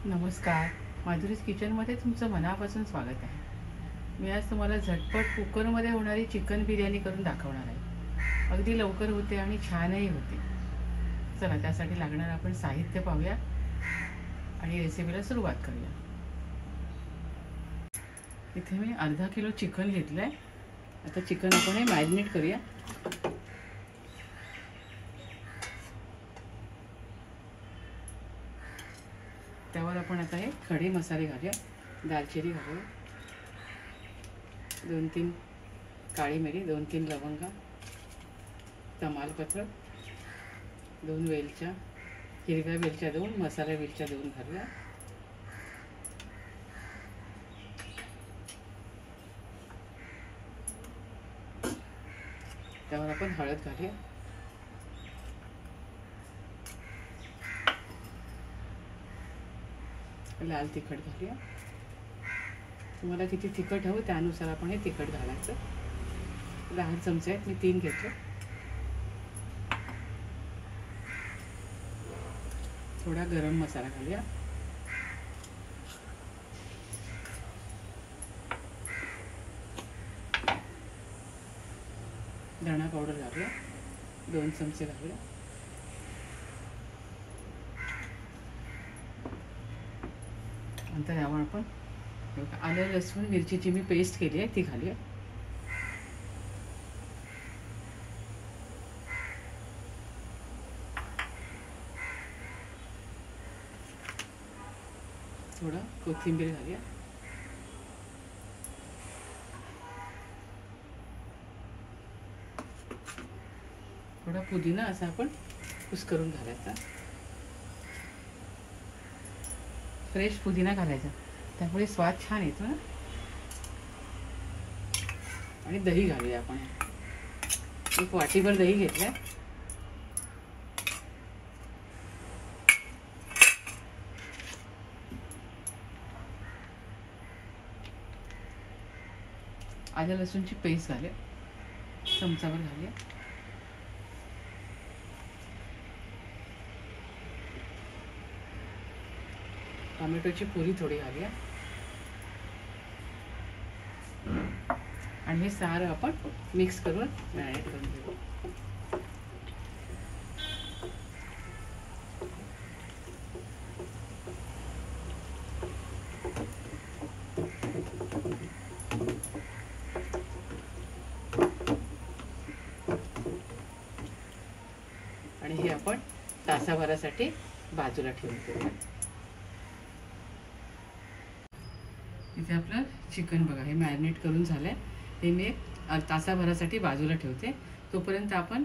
नमस्कार, माधुरीज किचनमध्ये तुमचं मनापासून स्वागत आहे। मी आज तुम्हाला झटपट कुकरमध्ये होणारी चिकन बिर्याणी करून दाखवणार आहे। अगदी लवकर होते आणि छानही होते। चला त्यासाठी लागणार आपण साहित्य पाहूया आणि रेसिपीला सुरुवात करूया। इथे मी अर्धा किलो चिकन घेतलं आहे। आता चिकन आपण हे मॅरिनेट करूया। त्यावर आपण आता हे खडे मसाले घालूया। दालचिनी घालूया, 2-3 काळी मिरी, 2-3 लवंगा, तमालपत्र, 2 वेलच्या, हिरव्या वेलच्या 2, मसाला वेलच्या 2 घालूया। त्यावर आपण हळद घालूया, लाल तिखट घालूया। तुम्हाला किती तिखट हवं त्यानुसार आपण हे तिखट घालायचं। 10 चमचे आहेत, मी 3 घेतले। थोडा गरम मसाला घालूया, धणा पावडर घालूया, 2 चमचे घालूया। नंतर यावर आपण आलं लसूण मिरचीची मी पेस्ट केली आहे ती घालूया। थोडं कोथिंबीर घालूया, थोडा पुदिना असा आपण कुस्करून घालायचा। फ्रेश पुदिना घालायचा, त्यामुळे स्वाद छान येतो ना। आणि दही घालूया आपण, 1 वाटीभर दही घेतलं। आलं लसूणची पेस्ट घालूया, चमचाभर घालूया। टोमॅटोची प्युरी थोडी घालूया आणि हे सारं आपण मिक्स करून मॅरिनेट करून घेऊ। आणि हे आपण तासाभरासाठी बाजूला ठेवून देऊ। इथे आपलं चिकन बघा हे मॅरिनेट करून झालंय, हे मी तासाभरासाठी बाजूला ठेवते। तोपर्यंत आपण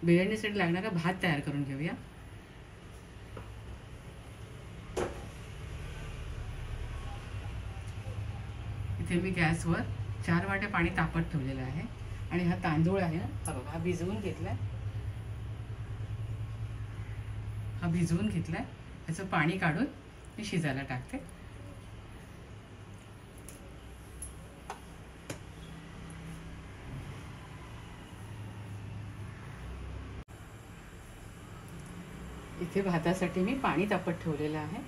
बिर्याणीसाठी लागणारा भात तयार करून घेऊया। इथे मी गॅसवर 4 वाट्या पाणी तापत ठेवलेलं आहे आणि हा तांदूळ आहे ना, हा बघा भिजवून घेतलाय। हा भिजवून घेतलाय, त्याचं पाणी काढून मी शिजायला टाकते। इथे भातासाठी मी पाणी तापत ठेवलेलं आहे।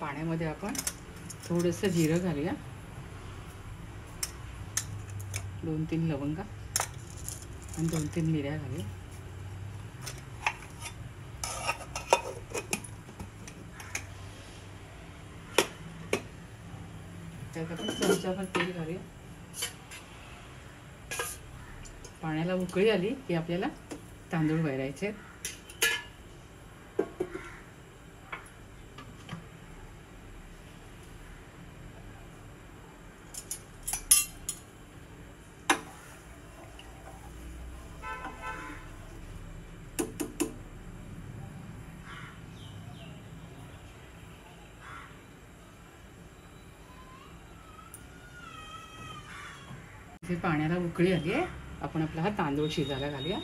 पाण्यामध्ये आपण थोडंसं जिरं घालूया, 2-3 लवंगा आणि 2-3 मिऱ्या घालूया। त्यात आपण चमचाभर तेल घालूया। पाण्याला उकळी आली की आपल्याला तांदूळ वैरायचे। पाण्याला उकळी आली आहे, आपण आपला हा तांदूळ शिजायला घालूया।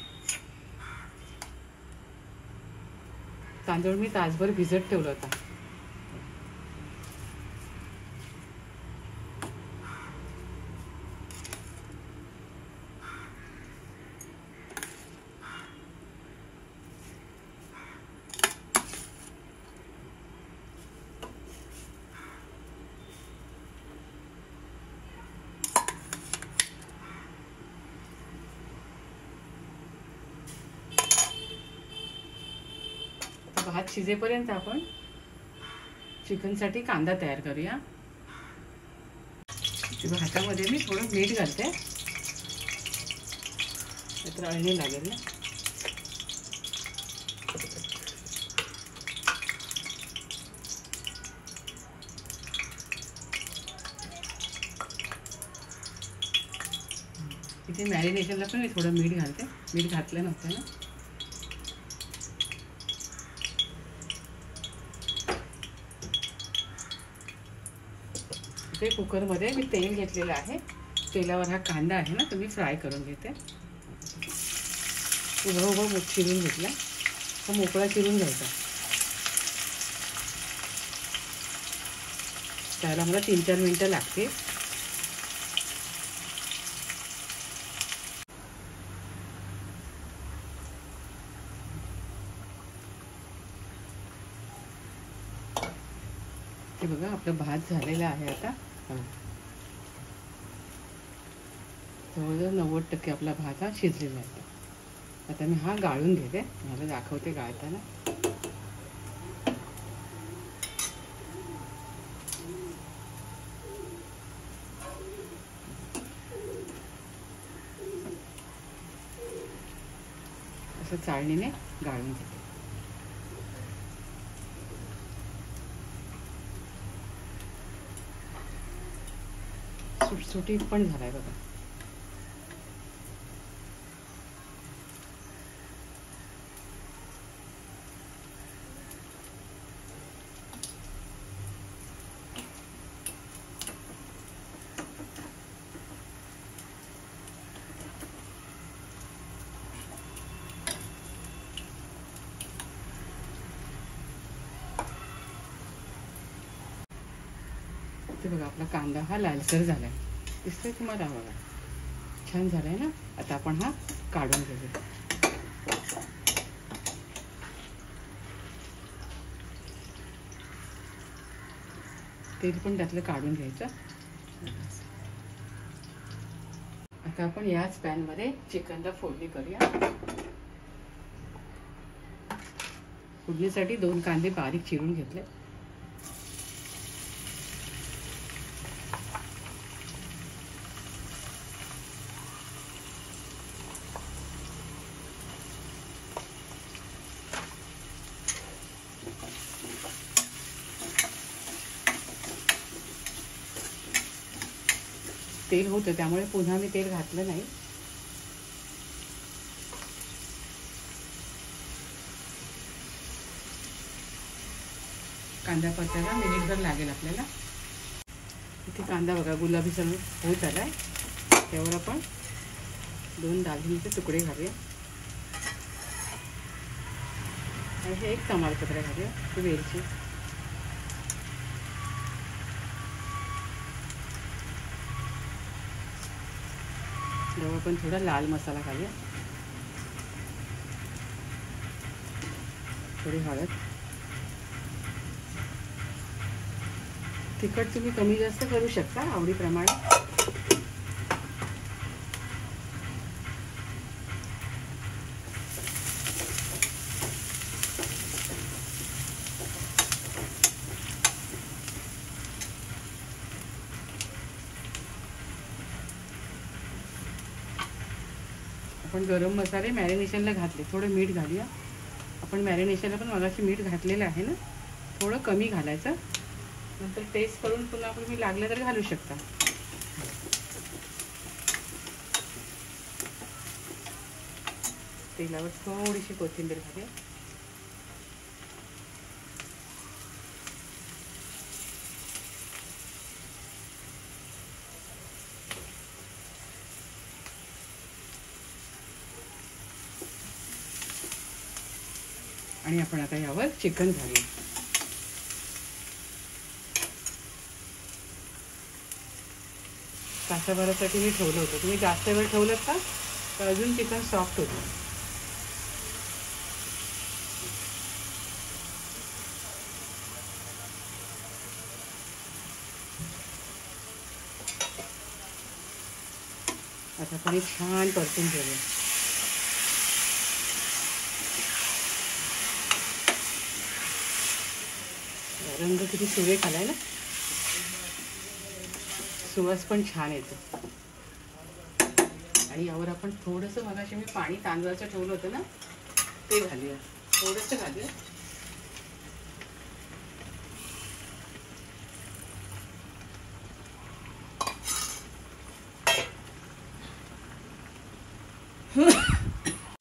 तांदूळ मी तासभर भिजत ठेवला होता। भात शिजेपर्यंत आपण चिकनसाठी कांदा तयार करूया. भातामध्ये मी थोडं मीठ घालते, तर अळणी लागेल ना. इथे मॅरिनेशनला पण मी थोडं मीठ घालते. मीठ घातलं नव्हतं ना. इथे कुकरमध्ये मी तेल घेतलेलं आहे. तेलावर हा कांदा आहे ना, तो मी फ्राय करून घेते. उभं चिरून घेतला, तो मोकळा चिरून घ्यायचा. त्याला मला 3-4 मिनटं लागते. हे बघा, आपला भात झालेला आहे आता. जवळजवळ 90% आपला भात हा शिजलेला आहे. आता मी हा गाळून घेते, मला दाखवते गाळताना. असं चाळणीने गाळून घेते. सुटसुटीत पण झालाय बघा. ते बघा, आपला कांदा हा लालसर झालाय. दिसतंय तुम्हाला? बघा, छान झालाय ना. आता आपण हा काढून घेऊया. तेल पण त्यातलं काढून घ्यायचं. आता आपण याच पॅनमध्ये चिकनला फोडणी करूया. फोडणीसाठी 2 कांदे बारीक चिरून घेतले. तेल होतं त्यामुळे पुन्हा मी तेल घातलं नाही. कांदा परतायला मिनिटभर लागेल आपल्याला. इथे कांदा बघा गुलाबी सगळं होत आलाय. त्यावर आपण 2 दालचिनीचे तुकडे घालूया आणि हे 1 तमालपत्र घालूया. ती वेलची, जवळ आपण थोडा लाल मसाला घालूया, थोडी हळद. तिखट तुम्ही कमी जास्त करू शकता आवडीप्रमाणे. आपण गरम मसाले मॅरिनेशनला घातले. थोडं मीठ घालूया. आपण मॅरिनेशनला पण मगाशी मीठ घातलेलं आहे ना, थोडं कमी घालायचं. नंतर टेस्ट करून पुन्हा तुम्ही लागलं तर घालू शकता. तेलावर थोडीशी कोथिंबीर घालूया. आणि आपण आता यावर चिकन घालूया. तासाभरासाठी मी ठेवलं होतं. तुम्ही जास्त वेळ ठेवलं का तर अजून चिकन सॉफ्ट होतं. आता आपण छान परतून घेऊया. 5 रंग किती सुरेख आलाय ना, सुवास पण छान येतो. आणि यावर आपण थोडंसं, मगाशी मी पाणी तांदळाचं ठेवलं होतं ना, ते घालूया, थोडंसं घालूया.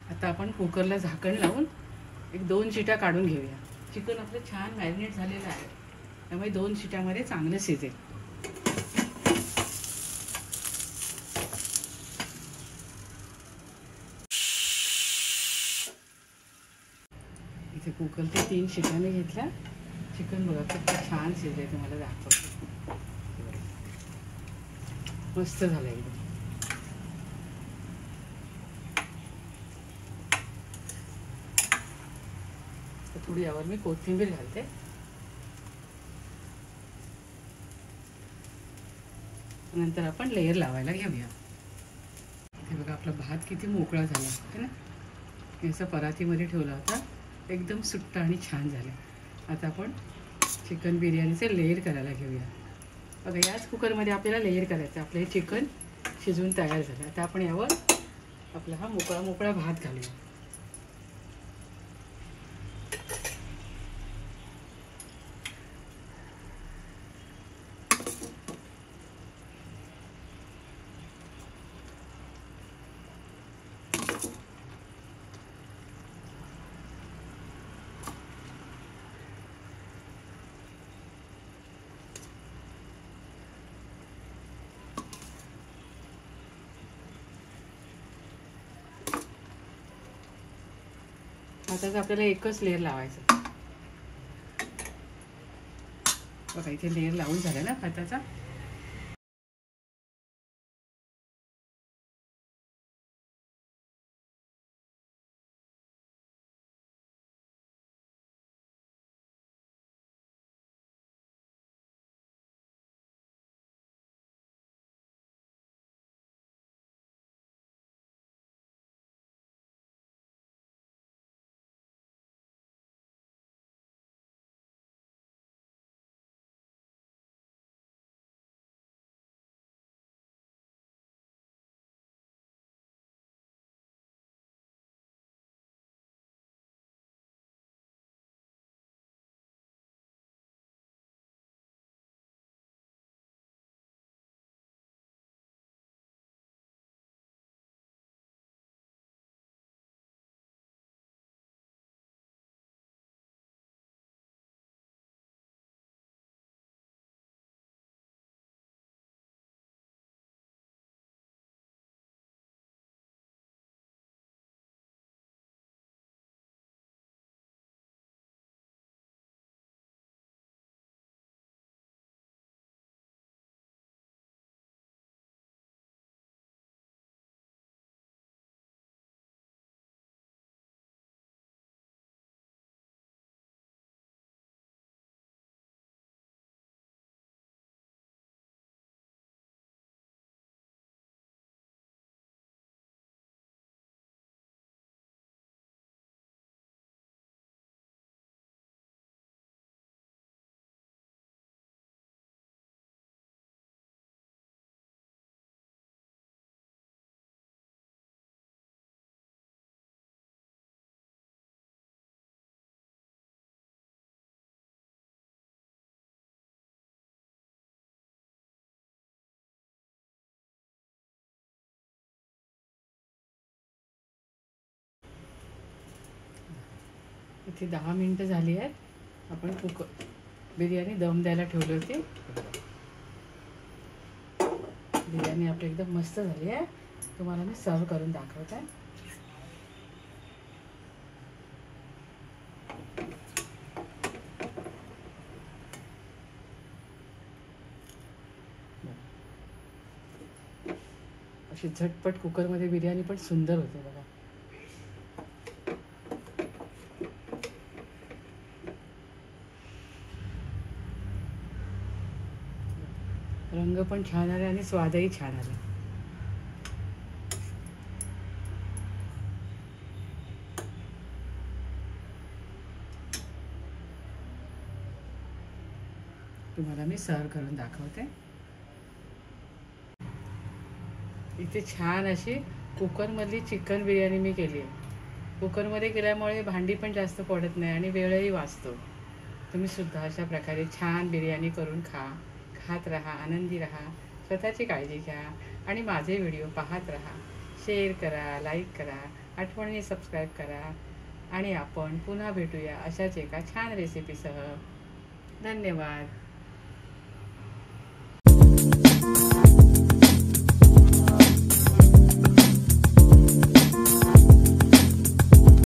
आता आपण कुकरला झाकण लावून 1-2 शिट्या काढून घेऊया. चिकन आपलं छान मॅरिनेट झालेलं आहे, त्यामुळे 2 शिट्यामध्ये चांगलं शिजेल. इथे कुकरच्या 3 शिट्याने घेतल्या. चिकन बघा खूप छान शिजलंय, तुम्हाला दाखवतो. मस्त झालं एकदम. थोडी यावर मी कोथिंबीर घालते. नंतर आपण लेयर लावायला घेऊया. हे बघा आपला भात किती मोकळा झाला आहे ना, याचा परातीमध्ये ठेवला होता, एकदम सुट्टा आणि छान झाला. आता आपण चिकन बिर्याणीचे लेयर करायला घेऊया. बघा याच कुकरमध्ये आपल्याला लेयर करायचं. आपलं हे चिकन शिजवून तयार झालं. आता आपण यावर आपला हा मोकळा मोकळा भात घालूया. आता आपल्याला एकच लेयर लावायचं. बघा इथे लेयर लावून झालं ना भाताचा. इथे 10 मिनिटं झाली आहेत. आपण बिर्याणी दम द्यायला ठेवली होती. बिर्याणी आपली एकदम मस्त झाली आहे. तुम्हाला मी सर्व करून दाखवत आहे. अशी झटपट कुकरमध्ये बिर्याणी पण सुंदर होते बघा. रंग पण छान आले आणि स्वादही छान आला. तुम्हाला मी सर्व करून दाखवते. इथे छान अशी कुकरमधली चिकन बिर्याणी मी केली आहे. कुकरमध्ये केल्यामुळे भांडी पण जास्त पडत नाही आणि वेळही वाचतो. तुम्ही सुद्धा अशा प्रकारे छान बिर्याणी करून खात राहा, आनंदी राहा, स्वतःची काळजी घ्या आणि माझे व्हिडिओ पाहत राहा. शेअर करा, लाईक करा, आठवणीने सबस्क्राईब करा आणि आपण पुन्हा भेटूया अशाच एका छान रेसिपीसह. धन्यवाद.